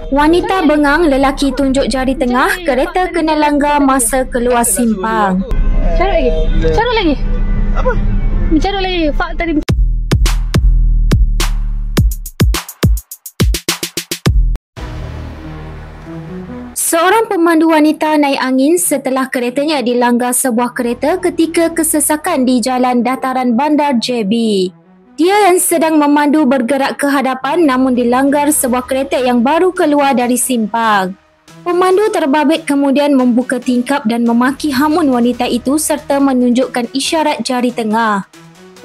Wanita bengang, lelaki tunjuk jari tengah, kereta kena langgar masa keluar simpang. Carut lagi. Carut lagi. Apa? Carut lagi. Fak tadi. Seorang pemandu wanita naik angin setelah keretanya dilanggar sebuah kereta ketika kesesakan di Jalan Dataran Bandar JB. Dia yang sedang memandu bergerak ke hadapan namun dilanggar sebuah kereta yang baru keluar dari simpang. Pemandu terbabit kemudian membuka tingkap dan memaki hamun wanita itu serta menunjukkan isyarat jari tengah.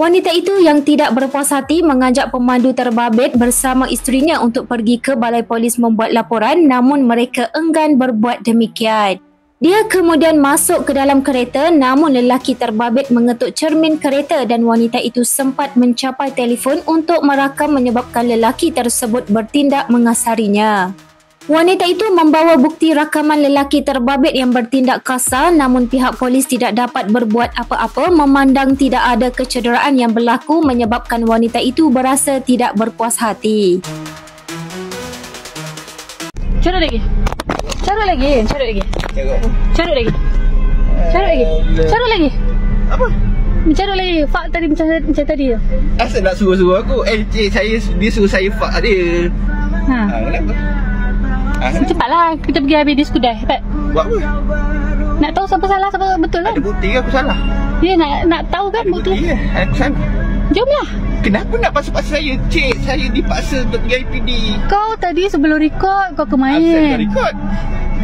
Wanita itu yang tidak berpuas hati mengajak pemandu terbabit bersama isterinya untuk pergi ke balai polis membuat laporan namun mereka enggan berbuat demikian. Dia kemudian masuk ke dalam kereta namun lelaki terbabit mengetuk cermin kereta dan wanita itu sempat mencapai telefon untuk merakam menyebabkan lelaki tersebut bertindak mengasarinya. Wanita itu membawa bukti rakaman lelaki terbabit yang bertindak kasar namun pihak polis tidak dapat berbuat apa-apa memandang tidak ada kecederaan yang berlaku menyebabkan wanita itu berasa tidak berpuas hati. Carut lagi. Carut lagi. Carut lagi. Carut lagi. Carut lagi. Carut lagi. Apa? Carut lagi. Fak tadi macam tadi. Asal nak suruh-suruh aku? Dia suruh saya fak dia. Kenapa? Cepatlah. Kita pergi habis di Skudai. Cepat. Buat apa? Nak tahu siapa salah, siapa betul kan? Ada bukti ke aku salah? Dia nak tahu kan bukti? Bukti aku salah. Jomlah. Kenapa nak paksa-paksa saya? Cik, saya dipaksa untuk pergi IPD. Kau tadi sebelum rekod kau Asal kemain. kau record?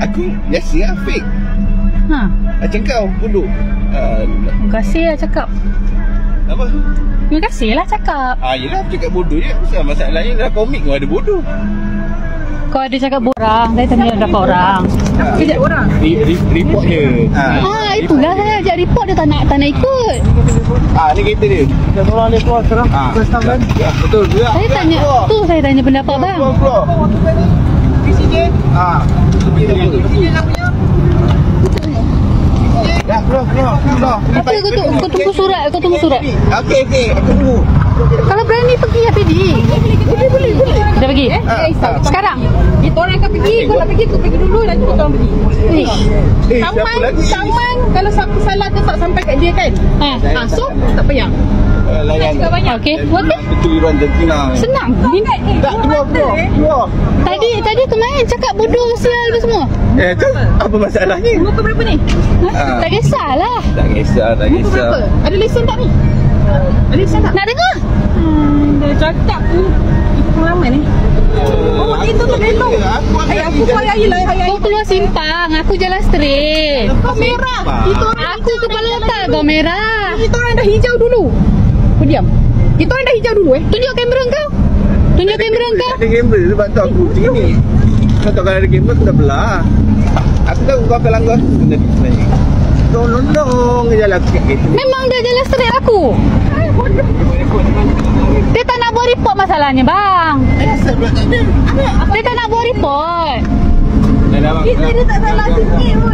Aku biasa lah, fake. Macam kau, bodoh. Terima kasih lah cakap. Apa? Terima kasih lah cakap. Yelah, aku cakap bodoh je. Masalahnya dalam komik kau ada bodoh. Kau ada cakap borang. Saya tanya berapa orang. Kejap orang. Report dia. Itulah saya ajak report dia tak nak ikut. Ni kereta dia. Kita orang dia keluar sekarang. Betul juga. Saya tanya pendapat bang. Keluar. PCJ. PCJ nak punya. Dah keluar. Apa kau tunggu surat. Kau tunggu surat. Okey. Aku tunggu. Kalau berani pergi APD. Boleh. Dah pergi? Sekarang? Kita orang akan pergi. Kau nak pergi, kau pergi dulu. Nanti kita orang pergi. Saman. Kalau siapa salah tu tak sampai kat dia kan. So tak payah. Layan. Okey. Betul jantina. Senang. Tak keluar. Tadi kemarin cakap bodoh sial tu semua. Tu apa masalahnya? Muka berapa ni? Tak kisahlah. Tak kisah. Muka berapa? Ada lesen tak ni? Ada lesen tak? Nak dengar? Dah cakap tu. Itu pengalaman ni. Itu tu belok. Aku keluar air lah. Kau keluar simpang. Aku jalan straight. Kau merah. Aku kepala otak kau merah. Kita orang dah hijau dulu. Kau diam. Kita orang dah hijau dulu Tunjuk kamera kau. Tak ada kamera sebab tu aku macam ni. Kau tahu kalau ada kamera aku dah belah. Aku tahu kau akan langgar aku benda ni sebenarnya. Tolong jalan aku kat kereta. Memang dia jalan straight aku. Dia tak nak buat report masalahnya bang. Dia tak nak buat report. Kita tak salah sikit pun.